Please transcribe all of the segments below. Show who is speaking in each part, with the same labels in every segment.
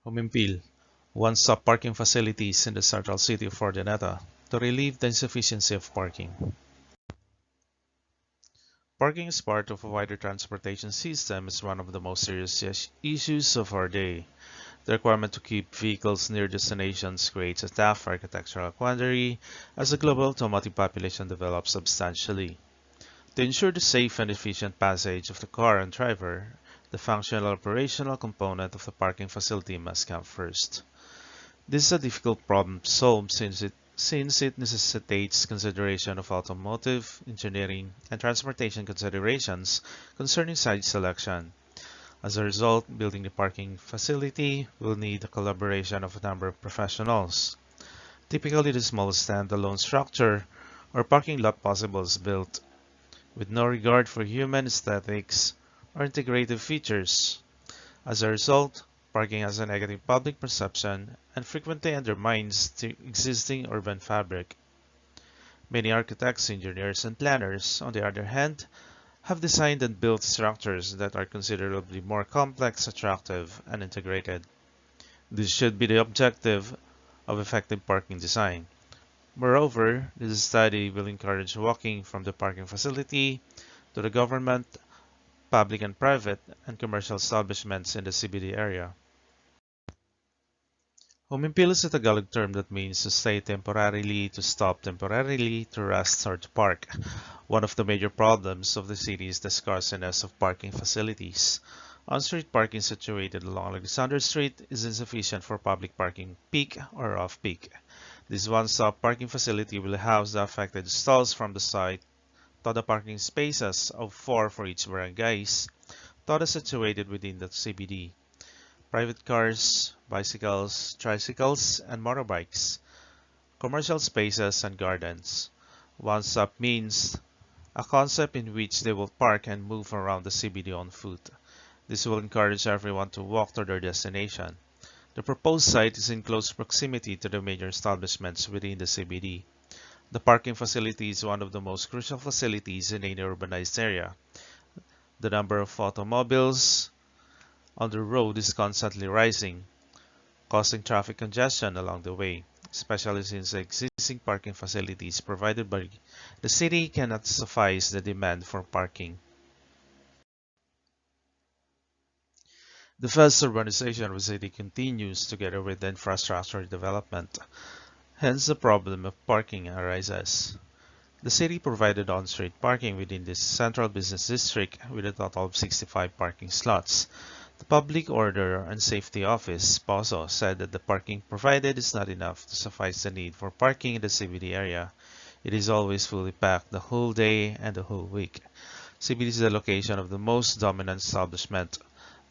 Speaker 1: Humimpil, one-stop parking facilities in the central city of Ordinata to relieve the insufficiency of parking. Parking as part of a wider transportation system is one of the most serious issues of our day. The requirement to keep vehicles near destinations creates a tough architectural quandary as the global automotive population develops substantially. To ensure the safe and efficient passage of the car and driver, the functional operational component of the parking facility must come first. This is a difficult problem to solve since it necessitates consideration of automotive, engineering, and transportation considerations concerning site selection. As a result, building the parking facility will need the collaboration of a number of professionals. Typically, the smallest standalone structure or parking lot possible is built, with no regard for human aesthetics or integrative features. As a result, parking has a negative public perception and frequently undermines the existing urban fabric. Many architects, engineers, and planners, on the other hand, have designed and built structures that are considerably more complex, attractive, and integrated. This should be the objective of effective parking design. Moreover, this study will encourage walking from the parking facility to the government, public and private, and commercial establishments in the CBD area. Humimpil is a Tagalog term that means to stay temporarily, to stop temporarily, to rest, or to park. One of the major problems of the city is the scarceness of parking facilities. On-street parking situated along Alexander Street is insufficient for public parking peak or off-peak. This one-stop parking facility will house the affected stalls from the site, TODA parking spaces of 4 for each barangays, TODA situated within the CBD, private cars, bicycles, tricycles, and motorbikes, commercial spaces, and gardens. One-stop means a concept in which they will park and move around the CBD on foot. This will encourage everyone to walk to their destination. The proposed site is in close proximity to the major establishments within the CBD. The parking facility is one of the most crucial facilities in any urbanized area. The number of automobiles on the road is constantly rising, causing traffic congestion along the way, especially since the existing parking facilities provided by the city cannot suffice the demand for parking. The fast urbanization of the city continues together with the infrastructure development. Hence, the problem of parking arises. The city provided on-street parking within this central business district with a total of 65 parking slots. The Public Order and Safety Office, POSO, said that the parking provided is not enough to suffice the need for parking in the CBD area. It is always fully packed the whole day and the whole week. CBD is the location of the most dominant establishment,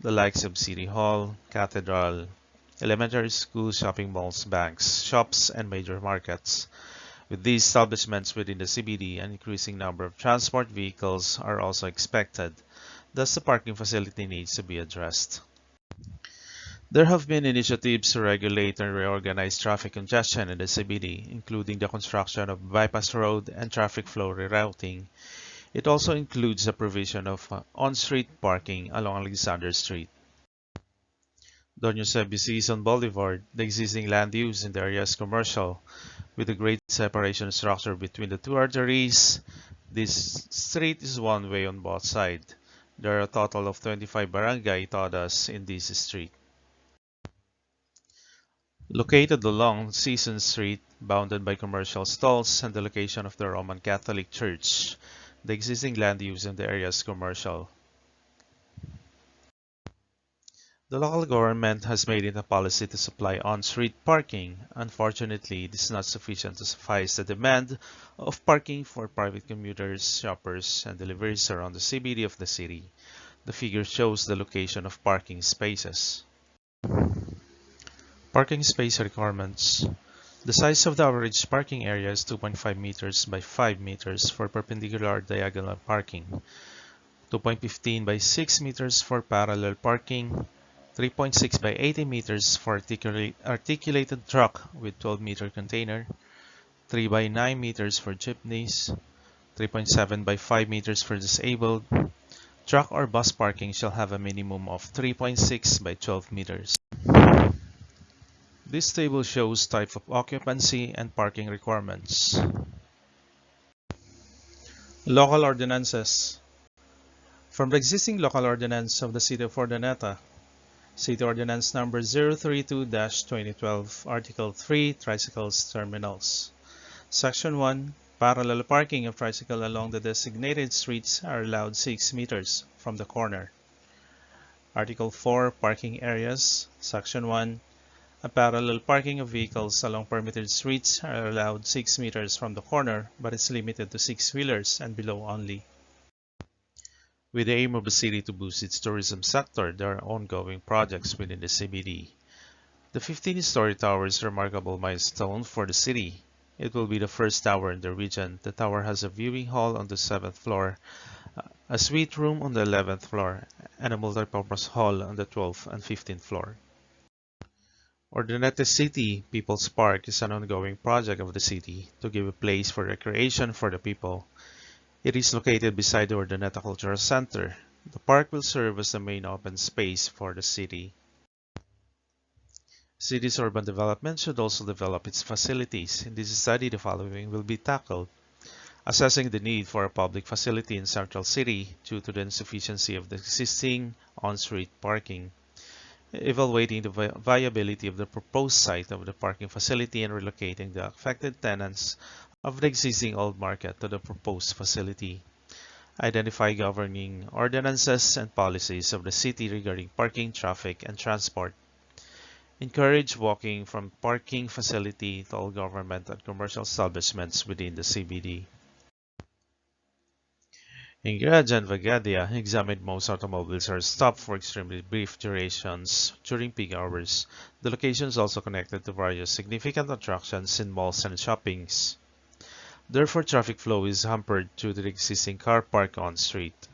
Speaker 1: the likes of City Hall, Cathedral, elementary schools, shopping malls, banks, shops, and major markets. With these establishments within the CBD, an increasing number of transport vehicles are also expected. Thus, the parking facility needs to be addressed. There have been initiatives to regulate and reorganize traffic congestion in the CBD, including the construction of bypass road and traffic flow rerouting. It also includes the provision of on-street parking along Alexander Street. Doña Cebu's on Boulevard, the existing land use in the area is commercial, with a great separation structure between the two arteries. This street is one way on both sides. There are a total of 25 barangay todas in this street. Located along Season Street, bounded by commercial stalls and the location of the Roman Catholic Church, the existing land use in the area is commercial. The local government has made it a policy to supply on-street parking. Unfortunately, this is not sufficient to suffice the demand of parking for private commuters, shoppers, and deliveries around the CBD of the city. The figure shows the location of parking spaces. Parking space requirements. The size of the average parking area is 2.5 meters by 5 meters for perpendicular diagonal parking, 2.15 by 6 meters for parallel parking, 3.6 by 80 meters for articulated truck with 12-meter container, 3 by 9 meters for jeepneys, 3.7 by 5 meters for disabled. Truck or bus parking shall have a minimum of 3.6 by 12 meters. This table shows type of occupancy and parking requirements. Local ordinances. From the existing local ordinance of the City of Urdaneta, City Ordinance Number 032-2012, Article 3, Tricycles Terminals. Section 1. Parallel parking of tricycle along the designated streets are allowed 6 meters from the corner. Article 4. Parking areas. Section 1. A parallel parking of vehicles along permitted streets are allowed 6 meters from the corner, but is limited to 6-wheelers and below only. With the aim of the city to boost its tourism sector, there are ongoing projects within the CBD. The 15-story tower is a remarkable milestone for the city. It will be the first tower in the region. The tower has a viewing hall on the 7th floor, a suite room on the 11th floor, and a multipurpose hall on the 12th and 15th floor. Urdaneta City People's Park is an ongoing project of the city to give a place for recreation for the people. It is located beside the Urdaneta Cultural Center. The park will serve as the main open space for the city. City's urban development should also develop its facilities. In this study, the following will be tackled. Assessing the need for a public facility in Central City due to the insufficiency of the existing on-street parking. Evaluating the viability of the proposed site of the parking facility and relocating the affected tenants of the existing old market to the proposed facility. Identify governing ordinances and policies of the city regarding parking, traffic, and transport. Encourage walking from parking facility to all government and commercial establishments within the CBD. In Grad and Vagadia, examined most automobiles are stopped for extremely brief durations during peak hours. The location is also connected to various significant attractions in malls and shoppings. Therefore, traffic flow is hampered due to the existing car park on street.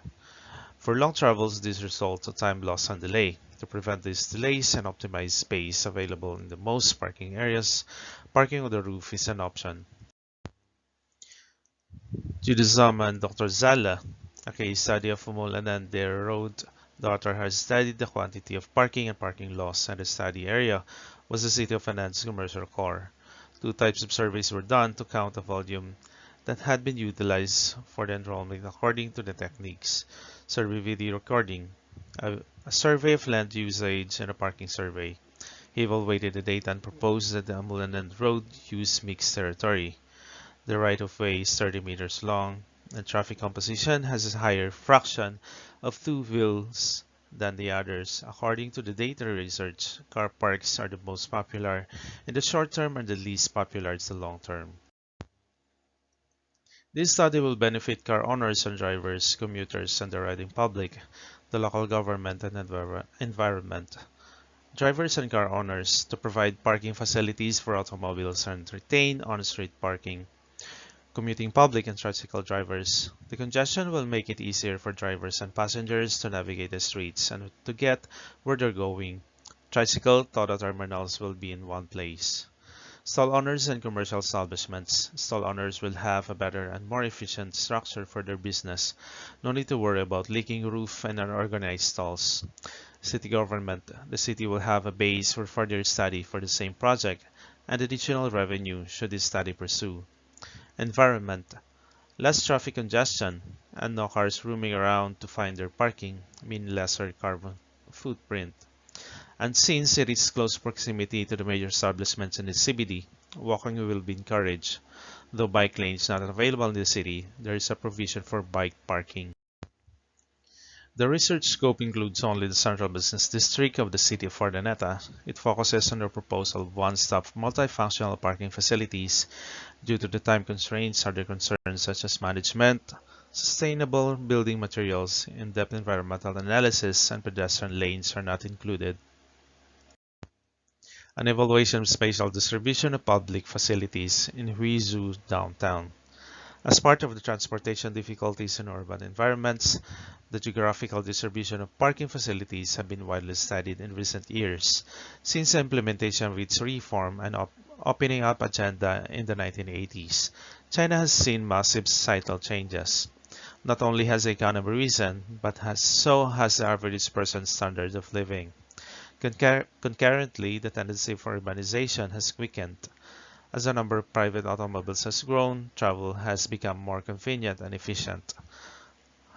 Speaker 1: For long travels, this results in time loss and delay. To prevent these delays and optimize space available in the most parking areas, parking on the roof is an option. Judaism and Dr. Zala, a case study of Umulan and their road. The author has studied the quantity of parking and parking loss, and the study area was the City of Anand's commercial core. 2 types of surveys were done to count the volume that had been utilized for the enrollment according to the techniques. Survey video recording, a survey of land usage, and a parking survey. He evaluated the data and proposed that the Umulan road use mixed territory. The right-of-way is 30 meters long, and traffic composition has a higher fraction of 2 wheels than the others. According to the data research, car parks are the most popular in the short term and the least popular in the long term. This study will benefit car owners and drivers, commuters, and the riding public, the local government, and environment. Drivers and car owners to provide parking facilities for automobiles and retain on-street parking. Commuting public and tricycle drivers. The congestion will make it easier for drivers and passengers to navigate the streets and to get where they're going. Tricycle Toto terminals will be in one place. Stall owners and commercial establishments. Stall owners will have a better and more efficient structure for their business. No need to worry about leaking roof and unorganized stalls. City government. The city will have a base for further study for the same project and additional revenue should this study pursue. Environment. Less traffic congestion and no cars roaming around to find their parking mean lesser carbon footprint. And since it is close proximity to the major establishments in the CBD, walking will be encouraged. Though bike lanes not available in the city, there is a provision for bike parking. The research scope includes only the central business district of the city of Urdaneta. It focuses on the proposal of one-stop multifunctional parking facilities. Due to the time constraints, other concerns such as management, sustainable building materials, in-depth environmental analysis, and pedestrian lanes are not included. An evaluation of spatial distribution of public facilities in Huizhou downtown. As part of the transportation difficulties in urban environments, the geographical distribution of parking facilities have been widely studied in recent years, since the implementation of its reform and opening up agenda in the 1980s. China has seen massive societal changes. Not only has the economy risen, but so has the average person's standard of living. Concurrently, the tendency for urbanization has quickened. As the number of private automobiles has grown, travel has become more convenient and efficient.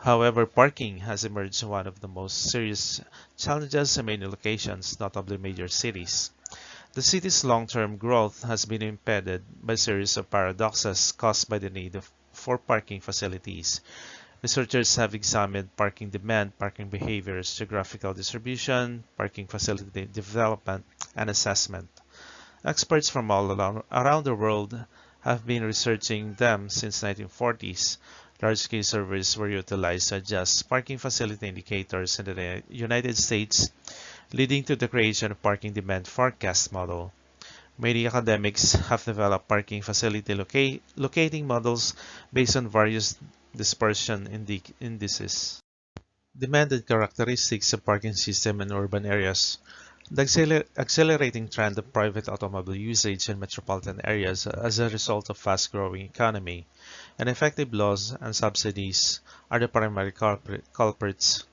Speaker 1: However, parking has emerged as one of the most serious challenges in many locations, notably major cities. The city's long-term growth has been impeded by a series of paradoxes caused by the need for parking facilities. Researchers have examined parking demand, parking behaviors, geographical distribution, parking facility development, and assessment. Experts from around the world have been researching them since 1940s. Large-scale surveys were utilized to adjust parking facility indicators in the United States, leading to the creation of parking demand forecast model. Many academics have developed parking facility locating models based on various dispersion indices. Demanded characteristics of parking system in urban areas. The accelerating trend of private automobile usage in metropolitan areas as a result of fast-growing economy and effective laws and subsidies are the primary culprits,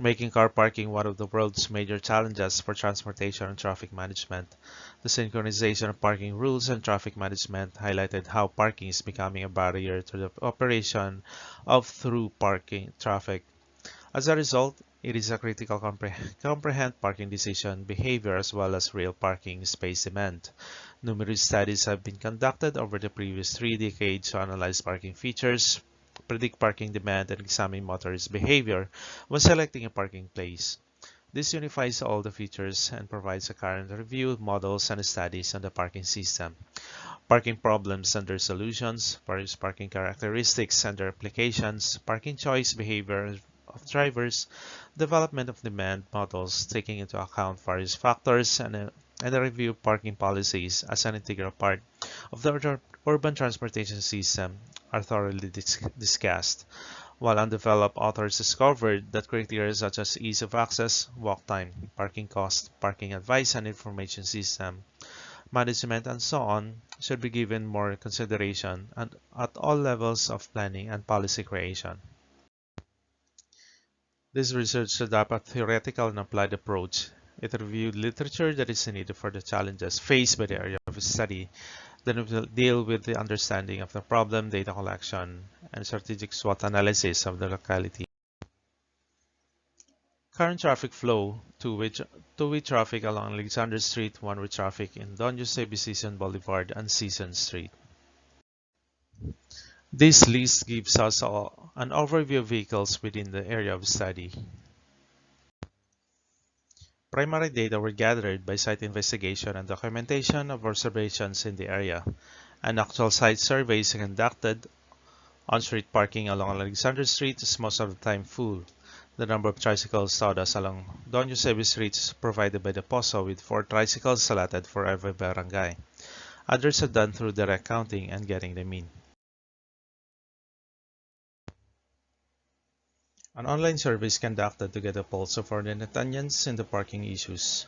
Speaker 1: making car parking one of the world's major challenges for transportation and traffic management. The synchronization of parking rules and traffic management highlighted how parking is becoming a barrier to the operation of through parking traffic. As a result, it is a critical comprehend parking decision behavior as well as real parking space demand. Numerous studies have been conducted over the previous 3 decades to analyze parking features, predict parking demand, and examine motorist behavior when selecting a parking place. This unifies all the features and provides a current review of models and studies on the parking system. Parking problems and their solutions, various parking characteristics and their applications, parking choice behavior of drivers, development of demand models taking into account various factors, and a review of parking policies as an integral part of the urban transportation system are thoroughly discussed. While undeveloped, authors discovered that criteria such as ease of access, walk time, parking cost, parking advice and information system, management, and so on should be given more consideration at all levels of planning and policy creation. This research adopted a theoretical and applied approach. It reviewed literature that is needed for the challenges faced by the area of study, then it will deal with the understanding of the problem, data collection, and strategic SWOT analysis of the locality. Current traffic flow: two-way traffic along Alexander Street, one-way traffic in Don Jose B. Sison Boulevard and Sison Street. This list gives us an overview of vehicles within the area of study. Primary data were gathered by site investigation and documentation of observations in the area, and actual site surveys conducted. On-street parking along Alexander Street is most of the time full. The number of tricycles sodas along Don Jose Street is provided by the POSO with 4 tricycles allotted for every barangay. Others are done through direct counting and getting the mean. An online survey is conducted to get a pulse of Ordinatanians in the parking issues.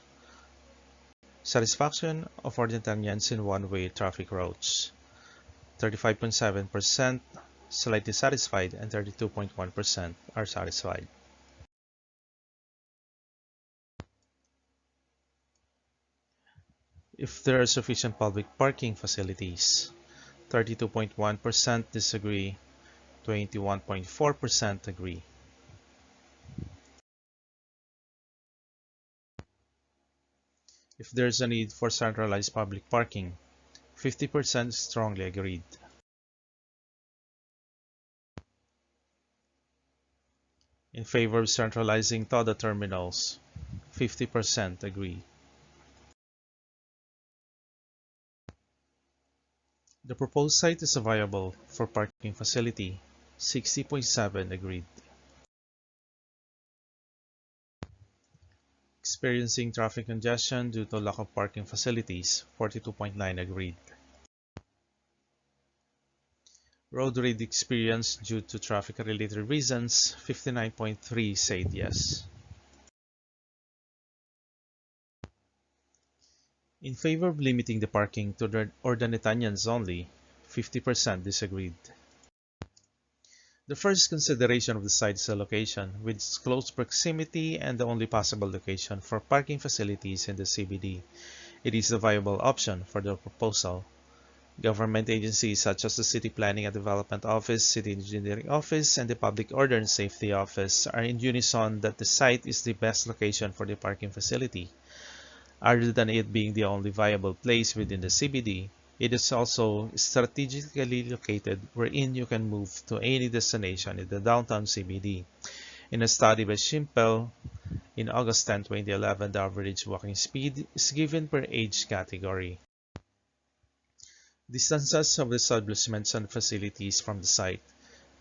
Speaker 1: Satisfaction of Ordinatanians in one-way traffic routes. 35.7% slightly satisfied and 32.1% are satisfied. If there are sufficient public parking facilities, 32.1% disagree, 21.4% agree. If there is a need for centralized public parking, 50% strongly agreed. In favor of centralizing TODA terminals, 50% agree. The proposed site is viable for parking facility, 60.7% agreed. Experiencing traffic congestion due to lack of parking facilities, 42.9% agreed. Road rage experience due to traffic-related reasons, 59.3% said yes. In favor of limiting the parking to the Ordinatanians only, 50% disagreed. The first consideration of the site is the location, with its close proximity and the only possible location for parking facilities in the CBD. It is a viable option for the proposal. Government agencies such as the City Planning and Development Office, City Engineering Office, and the Public Order and Safety Office are in unison that the site is the best location for the parking facility. Other than it being the only viable place within the CBD, it is also strategically located wherein you can move to any destination in the downtown CBD. In a study by Schimpel in August 10, 2011, the average walking speed is given per age category. Distances of the establishments and facilities from the site: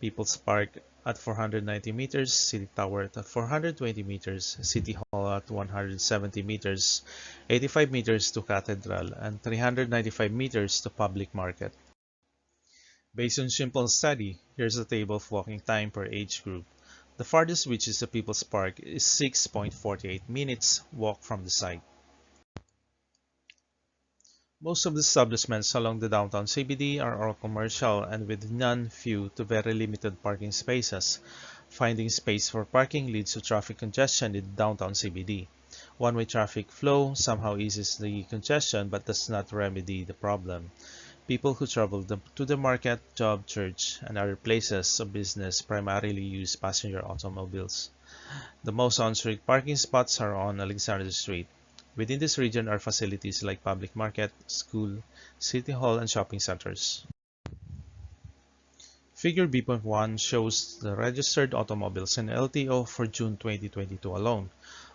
Speaker 1: People's Park at 490 meters, City Tower at 420 meters, City Hall at 170 meters, 85 meters to Cathedral, and 395 meters to Public Market. Based on simple study, here's a table of walking time per age group. The farthest which is the People's Park is 6.48 minutes walk from the site. Most of the establishments along the downtown CBD are all commercial and with none, few to very limited parking spaces. Finding space for parking leads to traffic congestion in downtown CBD. One-way traffic flow somehow eases the congestion but does not remedy the problem. People who travel to the market, job, church, and other places of business primarily use passenger automobiles. The most on-street parking spots are on Alexander Street. Within this region are facilities like public market, school, city hall, and shopping centers. Figure B.1 shows the registered automobiles in LTO for June 2022 alone.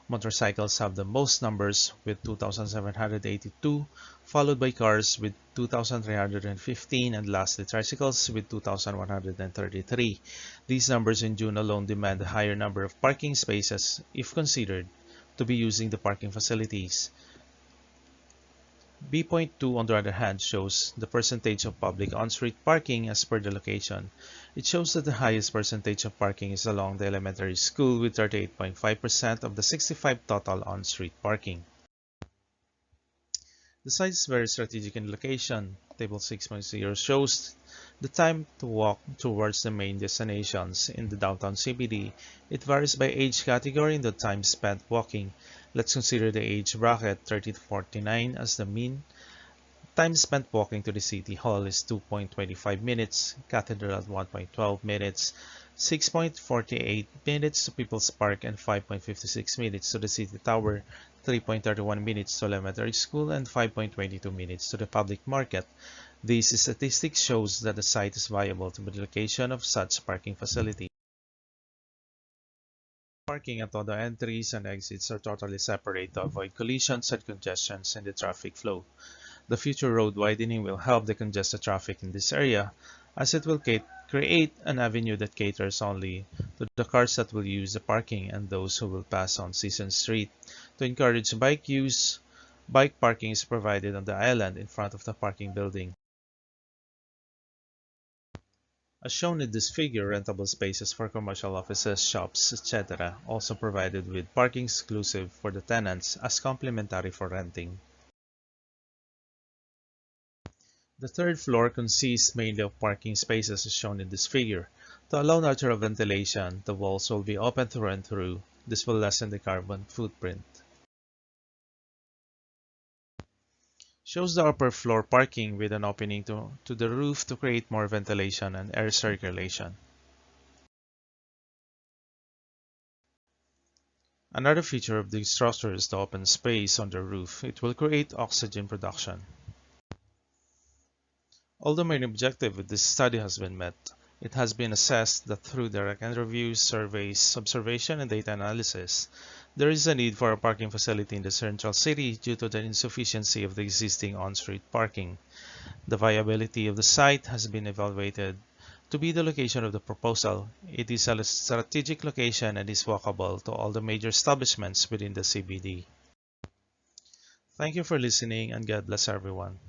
Speaker 1: Motorcycles have the most numbers with 2,782, followed by cars with 2,315, and lastly tricycles with 2,133. These numbers in June alone demand a higher number of parking spaces if considered to be using the parking facilities. B.2 on the other hand shows the percentage of public on-street parking as per the location. It shows that the highest percentage of parking is along the elementary school with 38.5% of the 65 total on-street parking. The site is very strategic in location. Table 6.0 shows the time to walk towards the main destinations in the downtown CBD. It varies by age category in the time spent walking. Let's consider the age bracket 30 to 49 as the mean. Time spent walking to the City Hall is 2.25 minutes, Cathedral at 1.12 minutes, 6.48 minutes to People's Park, and 5.56 minutes to the City Tower, 3.31 minutes to elementary school, and 5.22 minutes to the public market. These statistics shows that the site is viable to the location of such parking facility. Parking at all the entries and exits are totally separate to avoid collisions and congestions in the traffic flow. The future road widening will help decongest the traffic in this area, as it will create an avenue that caters only to the cars that will use the parking and those who will pass on Season Street. To encourage bike use, bike parking is provided on the island in front of the parking building. As shown in this figure, rentable spaces for commercial offices, shops, etc. also provided with parking exclusive for the tenants as complimentary for renting. The third floor consists mainly of parking spaces as shown in this figure. To allow natural ventilation, the walls will be open through and through. This will lessen the carbon footprint. Shows the upper floor parking with an opening to the roof to create more ventilation and air circulation. Another feature of the structure is the open space on the roof. It will create oxygen production. Although main objective with this study has been met, it has been assessed that through direct interviews, surveys, observation, and data analysis, there is a need for a parking facility in the central city due to the insufficiency of the existing on-street parking. The viability of the site has been evaluated to be the location of the proposal. It is a strategic location and is walkable to all the major establishments within the CBD. Thank you for listening and God bless everyone.